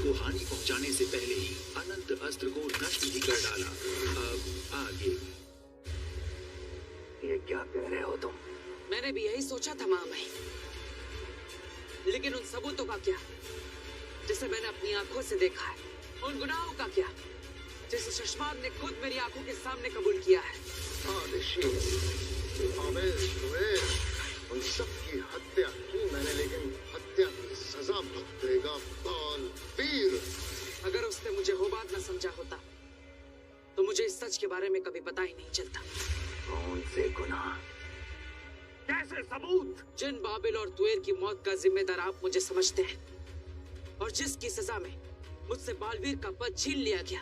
को हानि पहुंचाने से पहले ही अनंत अस्त्र को नष्ट भी कर डाला। अब आगे। ये क्या कह रहे हो तुम? मैंने भी यही सोचा था महामहिम, लेकिन उन सबूतों का क्या जिसे मैंने अपनी आंखों से देखा है? उन गुनाहों का क्या जिसे शशमाग ने खुद मेरी आंखों के सामने कबूल किया है? उन सब की हत्या की मैंने, लेकिन हत्या की सजा भुगतेगा बालवीर। अगर उसने मुझे वो बात न समझा होता तो मुझे इस सच के बारे में कभी पता ही नहीं चलता। कौन से गुनाह? कैसे सबूत? जिन बाबिल और तुएर की मौत का जिम्मेदार आप मुझे समझते हैं और जिसकी सजा में मुझसे बालवीर का पद छीन लिया गया,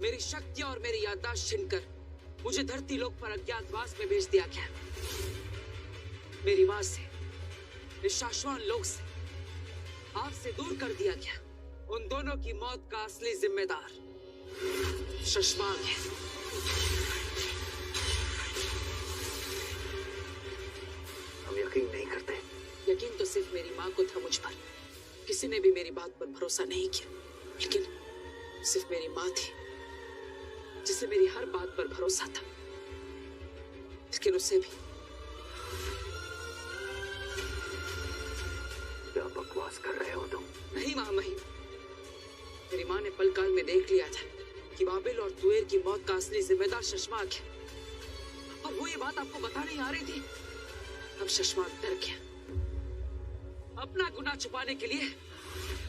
मेरी शक्ति और मेरी याददाश्त छीनकर मुझे धरती लोक पर अज्ञातवास में भेज दिया गया। मेरी मां से, इस शाश्वत लोक से, आपसे दूर कर दिया गया। उन दोनों की मौत का असली जिम्मेदार शशमाग है। हम यकीन नहीं करते। यकीन तो सिर्फ मेरी माँ को था मुझ पर। किसी ने भी मेरी बात पर भरोसा नहीं किया, लेकिन सिर्फ मेरी माँ थी जिसे मेरी हर बात पर भरोसा था। लेकिन उसे भी। क्या बकवास कर रहे हो तुम? नहीं महामहिम, मेरी माँ ने पल काल में देख लिया था कि बाबिल और तुएर की मौत का असली जिम्मेदार शशमाग है। अब वो ये बात आपको बता नहीं आ रही थी। अब शशमाग डर गया। अपना गुनाह छुपाने के लिए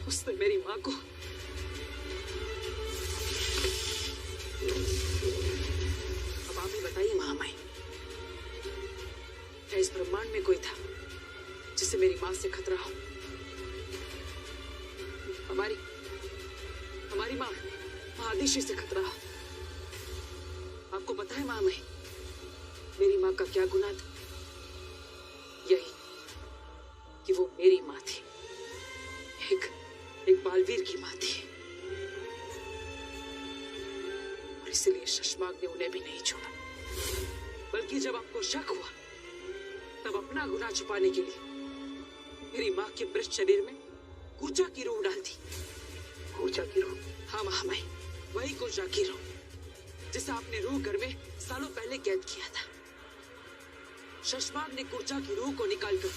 उसने मेरी माँ को। अब आप ही बताइए महामहिम, क्या इस ब्रह्मांड में कोई था जिसे मेरी माँ से खतरा हो? हमारी माँ आदिशि से खतरा हो? आपको पता है महामहिम, मेरी माँ का क्या गुनाह था? यही कि वो मेरी माँ थी, एक बालवीर की माँ थी। और इसलिए शशमाग ने उन्हें भी नहीं छोड़ा। बल्कि जब आपको शक हुआ तब अपना गुनाह छुपाने के लिए मेरी माँ के मृत शरीर में कूचा की रूह डाल दी। कूचा की रूह? हाँ महामहिम, वही कूचा की रूह जिसे आपने रूह घर में सालों पहले कैद किया था। शशमाग ने कूचा की रूह को निकालकर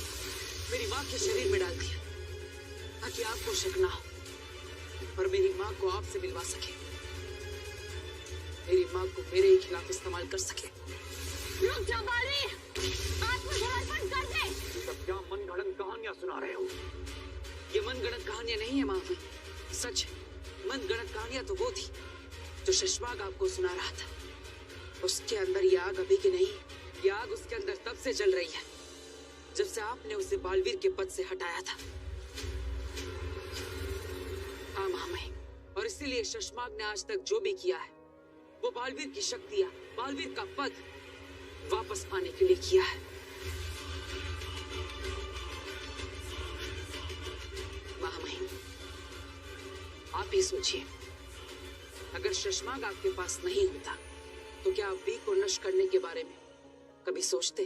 मेरी माँ के शरीर में डाल दिया ताकि आपको शक ना हो और मेरी माँ को आपसे मिलवा सके, मेरी माँ को मेरे ही खिलाफ इस्तेमाल कर सके। रुक जाओ बालवीर, आत्मसमर्पण कर दे। सब क्या मनगढ़ंत कहानियां सुना रहे हो? ये मनगढ़ंत कहानियां नहीं है महामहिम, सच है। मनगढ़ंत कहानियां तो वो थी जो शशमाग आपको सुना रहा था। उसके अंदर ये आग अभी की नहीं, ये आग उसके अंदर तब से जल रही है जब से आपने उसे बालवीर के पद से हटाया था। हाँ महामहिम, और इसीलिए शशमाग ने आज तक जो भी किया है वो बालवीर की शक्तियां, बालवीर का पद वापस पाने के लिए किया है। महामहिम, आप ही सोचिए, अगर शशमाग आपके पास नहीं होता तो क्या आप भी को नष्ट करने के बारे में कभी सोचते?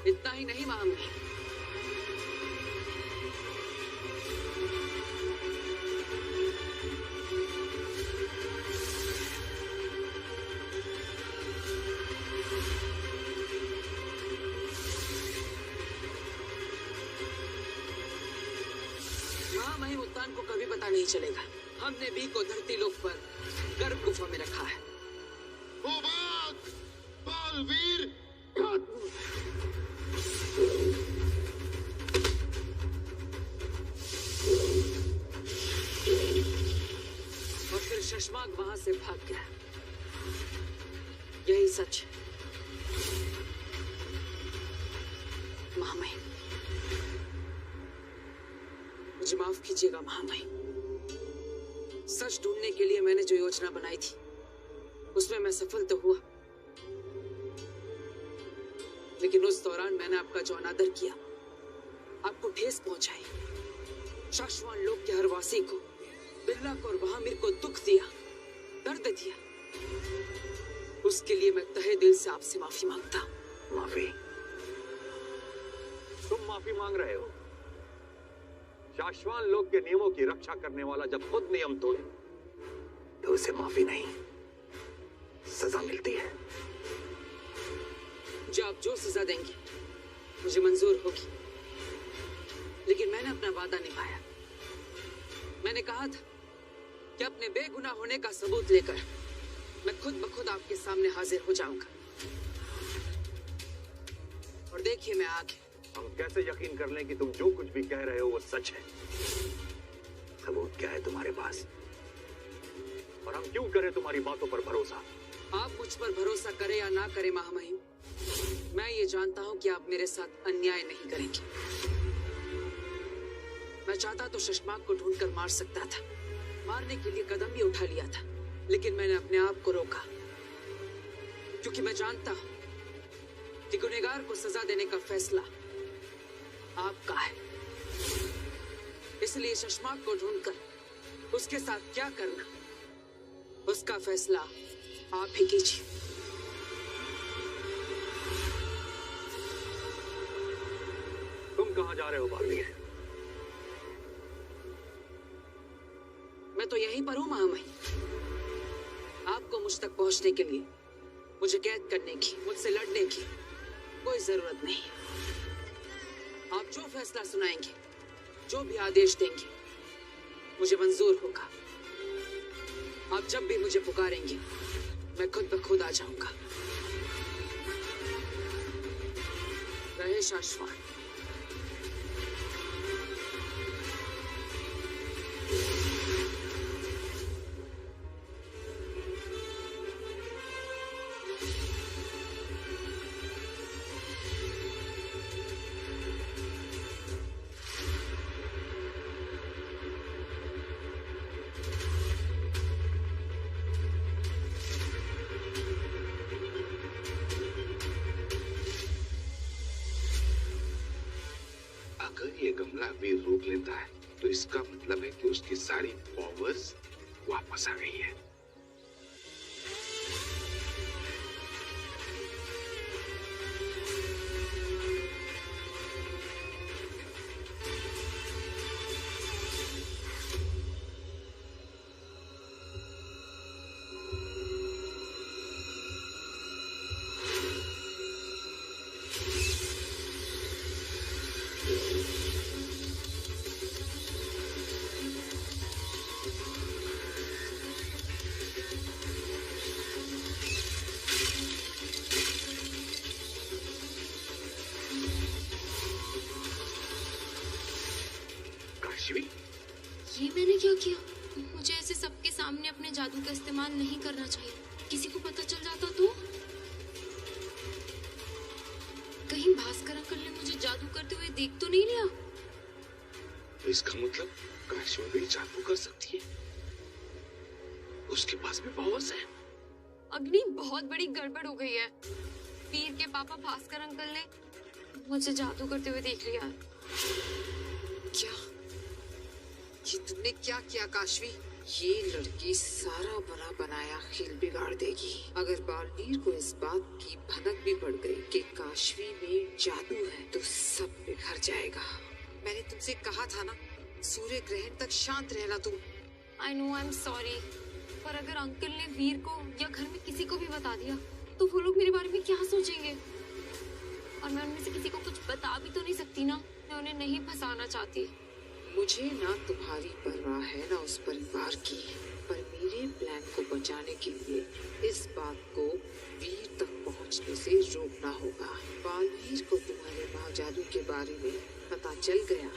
इतना ही नहीं महामहिम, महामहिम उत्तान को कभी पता नहीं चलेगा। हमने बी को धरती लोक पर गर्भ गुफा में रखा है। वो बात बालवीर और फिर शशमाग वहां से भाग गया। यही सच है महामहिम। मुझे माफ कीजिएगा महामहिम। सच ढूंढने के लिए मैंने जो योजना बनाई थी उसमें मैं सफल तो हुआ, लेकिन उस दौरान मैंने आपका जो अनादर किया, आपको ठेस पहुंचाई, शाश्वत लोक के हर वासी को, बिल्ला को और बहामिर को दुख दिया, दर्द दिया, उसके लिए मैं तहे दिल से आपसे माफी मांगता हूं। माफी? तुम माफी मांग रहे हो? शाश्वान लोग के नियमों की रक्षा करने वाला जब खुद नियम तोड़े तो उसे माफी नहीं, सजा मिलती है। जो आप जो सजा देंगे मुझे मंजूर होगी, लेकिन मैंने अपना वादा निभाया। मैंने कहा था कि अपने बेगुनाह होने का सबूत लेकर मैं खुद ब खुद आपके सामने हाजिर हो जाऊंगा। और देखिए मैं आ गया। हम कैसे यकीन कर लें कि तुम जो कुछ भी कह रहे हो वो सच है? सबूत क्या है तुम्हारे पास? और हम क्यों करें तुम्हारी बातों पर भरोसा? आप मुझ पर भरोसा करें या ना करें महामहिम, मैं ये जानता हूं कि आप मेरे साथ अन्याय नहीं करेंगे। मैं चाहता तो शशमाक को ढूंढकर मार सकता था, मारने के लिए कदम भी उठा लिया था, लेकिन मैंने अपने आप को रोका, क्योंकि मैं जानता हूं कि गुनहगार को सजा देने का फैसला आपका है। इसलिए शशमाक को ढूंढकर उसके साथ क्या करना, उसका फैसला आप ही कीजिए। तुम कहां जा रहे हो बालवीर? मैं तो यहीं पर हूं महामहिम। आपको मुझ तक पहुंचने के लिए मुझे कैद करने की, मुझसे लड़ने की कोई जरूरत नहीं। आप जो फैसला सुनाएंगे, जो भी आदेश देंगे, मुझे मंजूर होगा। आप जब भी मुझे पुकारेंगे मैं खुद ब खुद आ जाऊंगा। रहे शाश्वान। अगर ये गमला वीर रोक लेता है तो इसका मतलब है कि उसकी सारी पावर्स वापस आ गई है। ये मैंने क्या किया? मुझे ऐसे सबके सामने अपने जादू का इस्तेमाल नहीं करना चाहिए। किसी को पता चल जाता तो? कहीं भास्कर अंकल ने मुझे जादू करते हुए देख तो नहीं लिया? इसका मतलब काशी भी जादू कर सकती है, उसके पास भी पावर्स है। अग्नि, बहुत बड़ी गड़बड़ हो गई है। वीर के पापा भास्कर अंकल ने मुझे जादू करते हुए देख लिया। क्या ये तुमने क्या किया काशवी? ये लड़की सारा बना बनाया खेल बिगाड़ देगी। अगर बालवीर को इस बात की भनक भी पड़ गई कि काशवी में जादू है तो सब बिखर जाएगा। मैंने तुमसे कहा था ना, सूर्य ग्रहण तक शांत रहना तुम। I know, I'm sorry, पर अगर अंकल ने वीर को या घर में किसी को भी बता दिया तो वो लोग मेरे बारे में क्या सोचेंगे? और मैं उनमें से किसी को कुछ बता भी तो नहीं सकती ना। मैं उन्हें नहीं फंसाना चाहती। मुझे ना तुम्हारी परवाह है ना उस परिवार की, पर मेरे प्लान को बचाने के लिए इस बात को वीर तक पहुंचने से रोकना होगा। बालवीर को तुम्हारे महाजादू के बारे में पता चल गया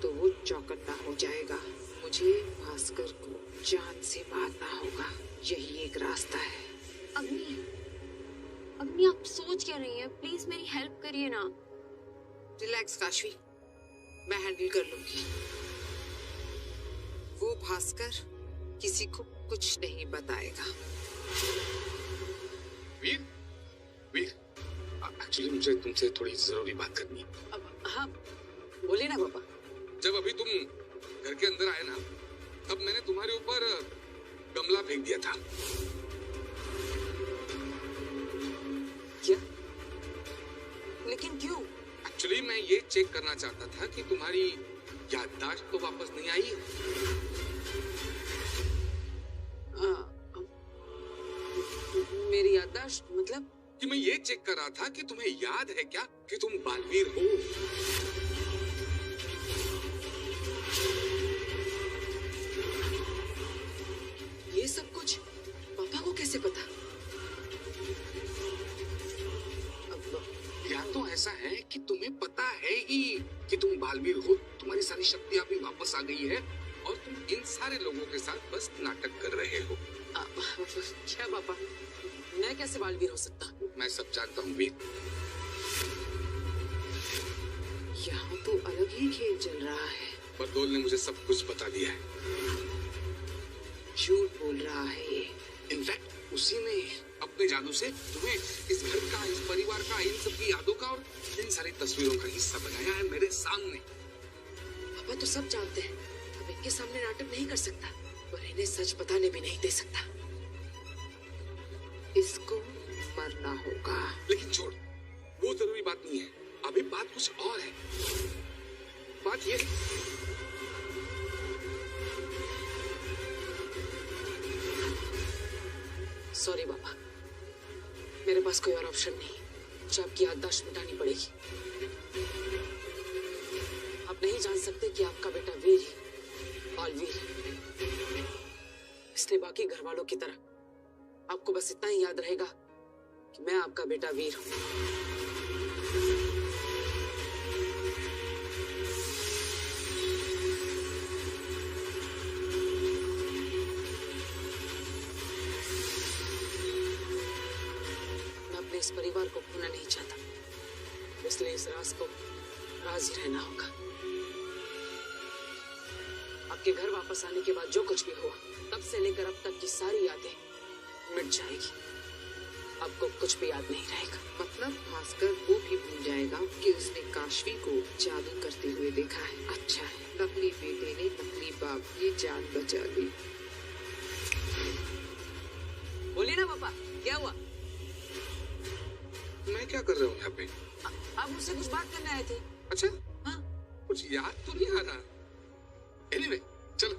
तो वो चौकन्ना हो जाएगा। मुझे भास्कर को जान से मारना होगा, यही एक रास्ता है। अग्नि, अग्नि, आप सोच क्या रही हैं? प्लीज मेरी हेल्प करिए ना। रिलैक्स काशवी, मैं हैंडल कर लूंगी। वो भास्कर किसी को कुछ नहीं बताएगा। वीर, वीर, एक्चुअली मुझे तुमसे थोड़ी जरूरी बात करनी है। अब हाँ बोले ना पापा। जब अभी तुम घर के अंदर आए ना, तब मैंने तुम्हारे ऊपर गमला फेंक दिया था। क्या? लेकिन क्यों? एक्चुअली मैं ये चेक करना चाहता था कि तुम्हारी याददाश्त तो वापस नहीं आई? मेरी याददाश्त मतलब? कि मैं ये चेक कर रहा था कि तुम्हें याद है क्या कि तुम बालवीर हो। ये सब कुछ पापा को कैसे पता? या तो ऐसा है कि तुम्हें पता है ही कि तुम बालवीर हो, तुम्हारी सारी शक्तियां भी वापस आ गई है और तुम इन सारे लोगों के साथ बस नाटक कर रहे हो। क्या पापा, मैं कैसे बालवीर हो सकता? मैं सब जानता हूँ वीर। यहाँ तो अलग ही खेल चल रहा है। बरदोल ने मुझे सब कुछ बता दिया है। झूठ बोल रहा है ये। इनफैक्ट उसी ने अपने जादू से तुम्हें इस घर का, इस परिवार का, इन सब की यादों का और इन सारी तस्वीरों का हिस्सा बनाया है मेरे सामने। पापा तो सब जानते हैं, अब इनके सामने नाटक नहीं कर सकता, पर इन्हें सच बताने भी नहीं दे सकता। इसको मरना होगा। लेकिन छोड़, वो जरूरी बात नहीं है। अभी बात कुछ और है। बात ये सॉरी पापा, मेरे पास कोई और ऑप्शन नहीं, मुझे आपकी याददाश्त मिटानी पड़ेगी। आप नहीं जान सकते कि आपका बेटा वीर ही बालवीर है, इसलिए बाकी घर वालों की तरह आपको बस इतना ही याद रहेगा कि मैं आपका बेटा वीर हूं। इस परिवार को खोना नहीं चाहता, इसलिए इस राज को राज ही रहना होगा। आपके घर वापस आने के बाद जो कुछ भी हुआ, तब से लेकर अब तक की सारी यादें मिट जाएगी। आपको कुछ भी याद नहीं रहेगा। मतलब भास्कर वो भी भूल जाएगा कि उसने काशवी को जादू करते हुए देखा है। अच्छा है, नकली बेटे ने नकली बाप की जान बचा ली। बोलिए ना पापा, क्या हुआ? मैं क्या कर रहा हूँ यहाँ पे? आप मुझसे कुछ बात करने आए थे। अच्छा? हाँ? कुछ याद तो नहीं आ रहा। एनीवे, चलो।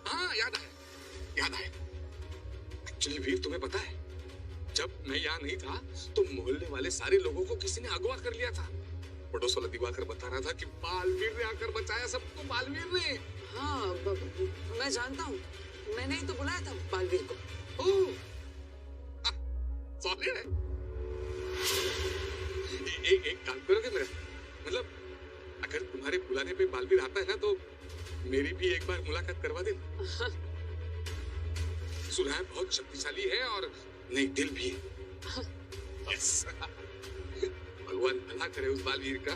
हाँ, याद आया। एक्चुअली वीर, तुम्हें पता है, जब मैं यहाँ नहीं था तो मोहल्ले वाले सारे लोगों को किसी ने अगवा कर लिया था। पड़ोस वाला दिवाकर बता रहा था कि बालवीर ने आकर बचाया सबको, बालवीर ने। हाँ, मैं जानता हूँ, मैंने ही तो बुलाया था बालवीर को। ओह, सॉरी है। एक काम करोगे मेरा? मतलब अगर तुम्हारे बुलाने पे बालवीर आता है ना, तो मेरी भी एक बार मुलाकात करवा दे। सुना है बहुत शक्तिशाली है और नेक दिल भी है। यस। भगवान भला करे उस बालवीर का।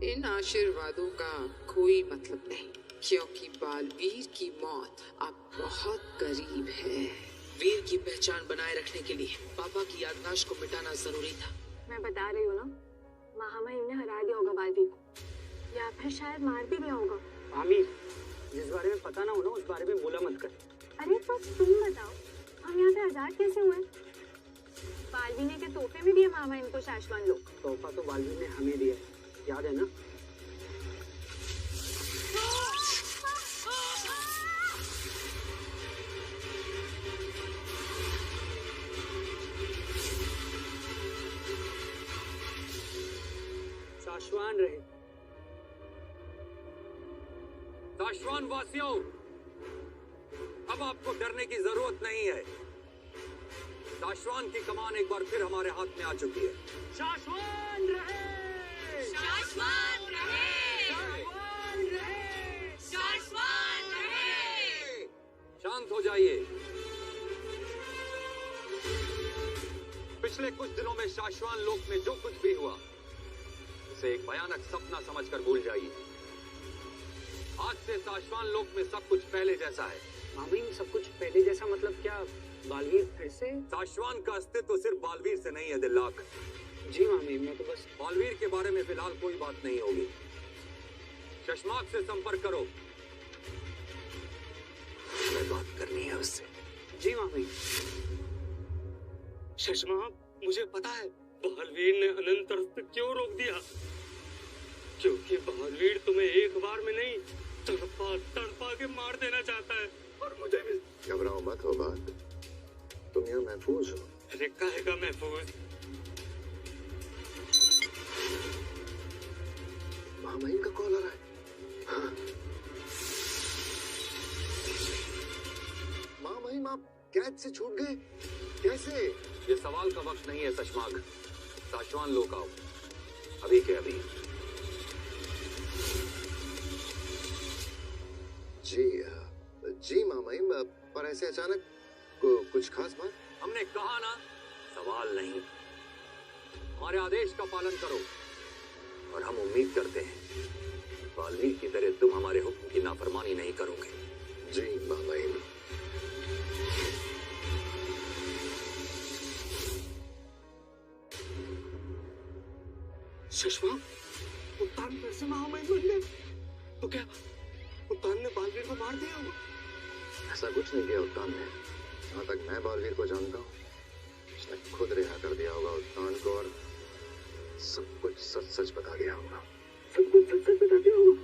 इन आशीर्वादों का कोई मतलब नहीं, क्योंकि बालवीर की मौत अब बहुत करीब है। वीर की पहचान बनाए रखने के लिए पापा की याददाश्त को मिटाना जरूरी था। मैं बता रही हूँ ना, महामहिम ने हरा दिया होगा बालवीर को, या फिर शायद मार भी दिया होगा। आमिर, जिस बारे में पता ना हो ना, उस बारे में बोला मत कर। अरे तो तुम बताओ, हम यहाँ पे आजाद कैसे हुए? बालवीर ने के तोहफे में दिए महामहिम को शाश्वान लोग। तोहफा तो बालवीर ने हमें दिया, याद है ना? शाश्वान रहे। शाश्वान वासियों, अब आपको डरने की जरूरत नहीं है। शाश्वान की कमान एक बार फिर हमारे हाथ में आ चुकी है। शाश्वान रहे! शाश्वान रहे! शाश्वान रहे! शाश्वान रहे! शांत हो जाइए। पिछले कुछ दिनों में शाश्वान लोक में जो कुछ भी हुआ, उसे एक भयानक सपना समझकर भूल जाइए। आज से शाश्वान लोक में सब कुछ पहले जैसा है। मामी, सब कुछ पहले जैसा मतलब क्या? बालवीर फिर से? शाश्वान का अस्तित्व सिर्फ बालवीर से नहीं है दिल्लाक। जी मामी, मैं तो बस बालवीर के बारे में फिलहाल कोई बात नहीं होगी। शशमाक से संपर्क करो, मैं बात करनी है उससे। जी मामी। शशमाक, मुझे पता है बालवीर ने अनंत अर्थ क्यों रोक दिया, ये बालवीर तुम्हें एक बार में नहीं तड़पा तड़पा के मार देना चाहता है, और मुझे भी। घबराओ मत हो बात, तुम यहाँ महफूज हो। अरे काहेगा महफूज? महामहिम का कॉल आ रहा है। हाँ। महामहिम आप कैद से छूट गए कैसे? ये सवाल का वक्त नहीं है सशमाग। साशवान लोग आओ अभी के अभी। जी महामहिम, पर ऐसे अचानक कुछ खास बात? हमने कहा ना, सवाल नहीं, हमारे आदेश का पालन करो। और हम उम्मीद करते हैं बालवीर की तरह तुम हमारे हुक्म की नाफरमानी नहीं करोगे। जी महामहिम। सशमा, उत्तान कैसे महामहिम बन गए? तो क्या उत्तान ने बालवीर को मार दिया होगा? ऐसा कुछ नहीं किया उत्तान ने। जहाँ तक मैं बालवीर को जानता हूँ, उसने खुद रिहा कर दिया होगा उत्तान को और सब कुछ सच सच बता दिया होगा। सब कुछ सच सच बता दिया होगा?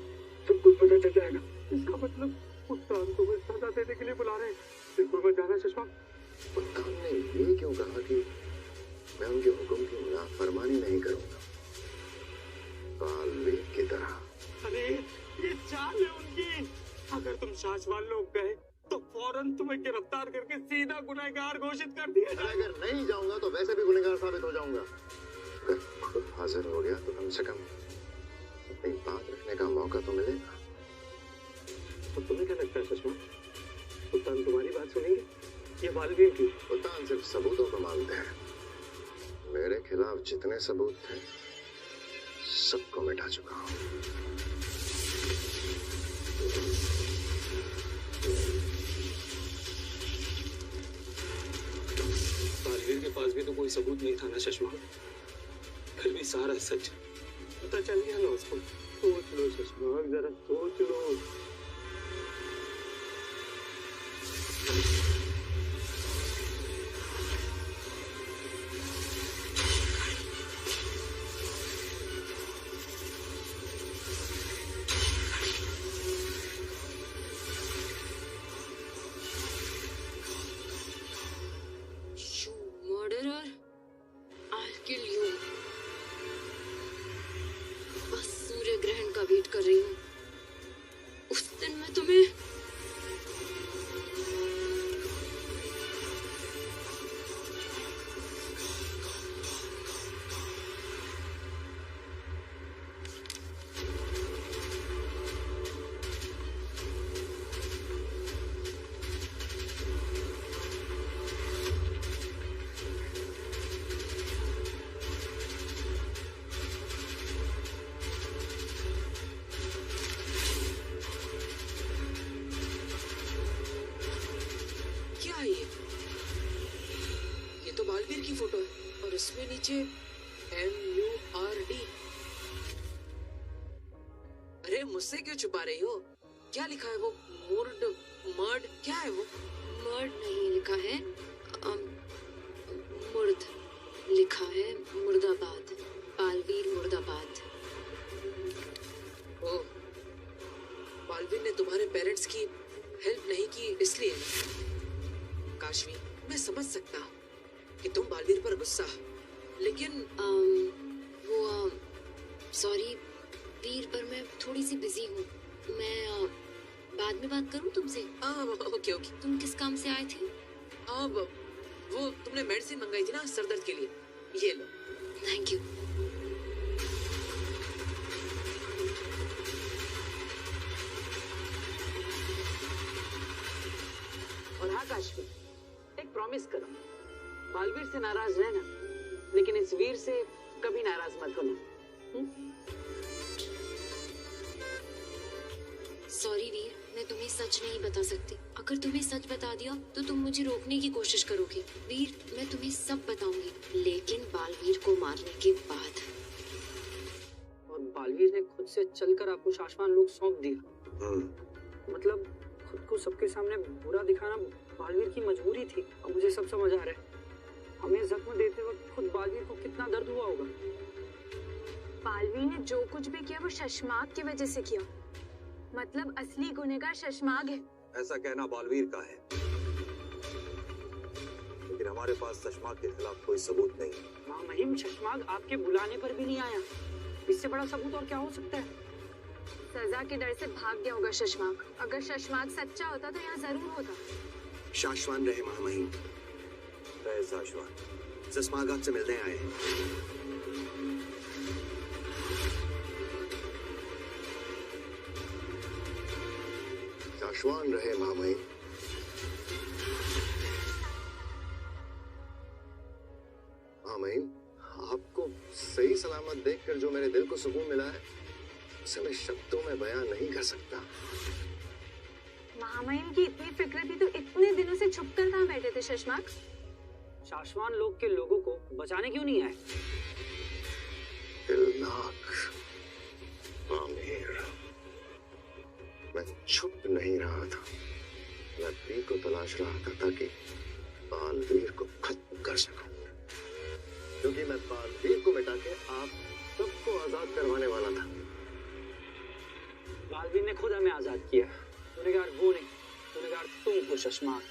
सब कुछ पता चल जाएगा। इसका मतलब उत्तान को वो सजा देने के लिए बुला रहे हैं। बिल्कुल मत जाना सशमा। उत्तान ने ये क्यों कहा कि मैं उनके हुक्म की नाफरमानी नहीं करूंगा, बालवीर की तरह? अरे ये चाल है उनकी। अगर तुम साशवान लोग गए तो फौरन तुम्हें गिरफ्तार करके सीधा गुनहगार घोषित कर दिया जाएगा। अगर नहीं जाऊंगा तो वैसे भी गुनहगार साबित हो जाऊंगा। अगर खुद हाजिर हो गया तो कम से कम अपनी बात रखने का मौका तो मिलेगा। तो तुम्हें क्या लगता है सशमा, उत्तान तुम्हारी बात सुनेंगे या बालवीर की? उत्तान सिर्फ सबूतों को मानते हैं। मेरे खिलाफ जितने सबूत थे सबको मिटा चुका हूँ। बालवीर के पास भी तो कोई सबूत नहीं था ना सशमा, फिर भी सारा सच पता चल गया ना उसको। सोच लो सशमा, जरा सोच लो। नीचे MURD। अरे मुझसे क्यों छुपा रही हो? क्या लिखा है वो? मर्ड क्या है वो? मर्ड नहीं लिखा है, मुर्द लिखा है। मुर्दाबाद, बालवीर मुर्दाबाद। ओ, बालवीर ने तुम्हारे पेरेंट्स की हेल्प नहीं की इसलिए? काशवी, मैं समझ सकता हूँ कि तुम बालवीर पर गुस्सा, लेकिन सॉरी वीर, पर मैं थोड़ी सी बिजी हूँ। मैं बाद में बात करूँ तुमसे? ओके। तुम किस काम से आए थे? अब वो तुमने मेडिसिन मंगाई थी ना सरदर्द के लिए, ये लो। Thank you. और हाँ काशवी, एक प्रॉमिस करो, बालवीर से नाराज रहना, लेकिन इस वीर से कभी नाराज मत होना। सॉरी वीर, मैं तुम्हें सच नहीं बता सकती। अगर तुम्हें सच बता दिया तो तुम मुझे रोकने की कोशिश करोगे। वीर, मैं तुम्हें सब बताऊंगी, लेकिन बालवीर को मारने के बाद। और बालवीर ने खुद से चलकर आपको साशवान लोग सौंप दिया? मतलब खुद को सबके सामने बुरा दिखाना बालवीर की मजबूरी थी। अब मुझे सब समझ आ रहा है। हमें जख्म देते वक्त खुद बालवीर को कितना दर्द हुआ होगा। बालवीर ने जो कुछ भी किया वो शशमाग की वजह से किया। मतलब असली गुनहगार शशमाग है। ऐसा कहना बालवीर का है, लेकिन हमारे पास शशमाग के खिलाफ कोई सबूत नहीं। माँ महिम, शशमाग आपके बुलाने पर भी नहीं आया। इससे बड़ा सबूत और क्या हो सकता है? सजा के डर से भाग गया होगा शशमाग। अगर शशमाग सच्चा होता तो यहाँ जरूर होता। शाश्वान रहे महामहिम। रहे शाश्वान। शशमाग आपसे मिलने आए हैं। शाश्वान रहे महामहिम। महामहिम, आपको सही सलामत देखकर जो मेरे दिल को सुकून मिला है उसे मैं शब्दों में बयां नहीं कर सकता। महामहिम की इतनी फिक्र थी तो इतने दिनों से छुप कर कहाँ बैठे थे शशमाग? शाश्वान लोग के लोगों को बचाने क्यों नहीं आए? दिलनाक आमिर, मैं छुप नहीं रहा था। मैं पी को तलाश रहा था ताकि बालवीर को खत्म कर सकूं, क्योंकि मैं बालवीर को मिटा के आप सबको आजाद करवाने वाला था। बालवीर ने खुद हमें आजाद किया। गुनहगार वो नहीं, गुनहगार तुम हो शशमाग।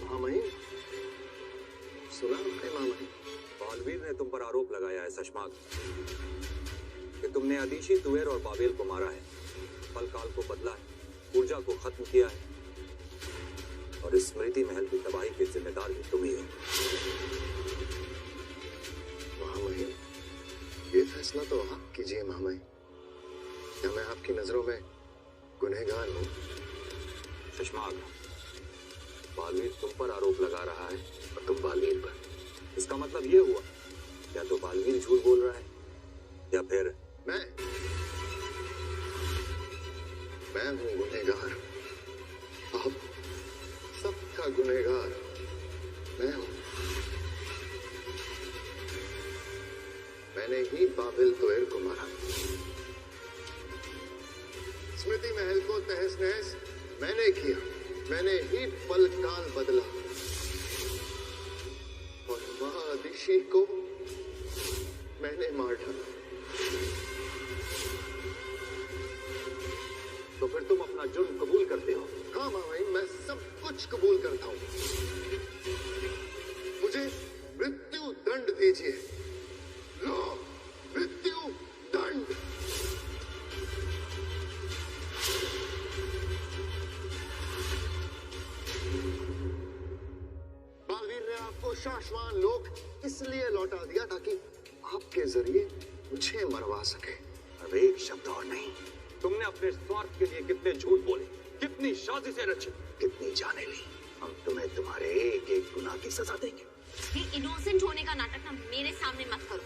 महामहिम, सुना आपने महामहिम? बालवीर ने तुम पर आरोप लगाया है शशमाग कि तुमने अदीशी, तुवेर और बाबेल को मारा है, पल काल को बदला है, ऊर्जा को खत्म किया है और इस स्मृति महल की तबाही के जिम्मेदार भी तुम ही हो। महामहिम, ये फैसला तो आप कीजिए महामहिम। क्या मैं आपकी नजरों में गुनहगार हूँ? शशमाग, बालवीर तुम पर आरोप लगा रहा है और तुम बालवीर पर। इसका मतलब ये हुआ या तो बालवीर झूठ बोल रहा है या फिर मैं हूँ गुनहगार। आप सबका गुनहगार मैं हूँ। मैंने ही बाबिल तुवेर को मारा। स्मृति महल को तहस नहस मैंने किया। मैंने ही पल काल बदला और महादिशी को मैंने मार डाला। तो फिर तुम अपना जुर्म कबूल करते हो? हाँ महामहिम, मैं सब कुछ कबूल करता हूँ। मुझे मृत्यु दंड दीजिए। लो, मृत्यु दंड। बालवीर ने आपको शाश्वान लोक इसलिए लौटा दिया ताकि आपके जरिए मुझे मरवा सके। अब एक शब्द और नहीं। तुमने अपने स्वार्थ के लिए कितने झूठ बोले, कितनी साजिशें रची, कितनी जाने ली। हम तुम्हें तुम्हारे एक एक गुनाह की सजा देंगे। ये इनोसेंट होने का नाटक ना मेरे सामने मत करो।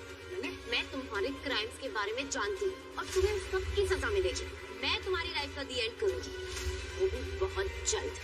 मैं तुम्हारे क्राइम्स के बारे में जानती हूँ और तुम्हें सबकी सजा मिलेगी। मैं तुम्हारी लाइफ का दी एंड करूंगी, वो भी बहुत जल्द।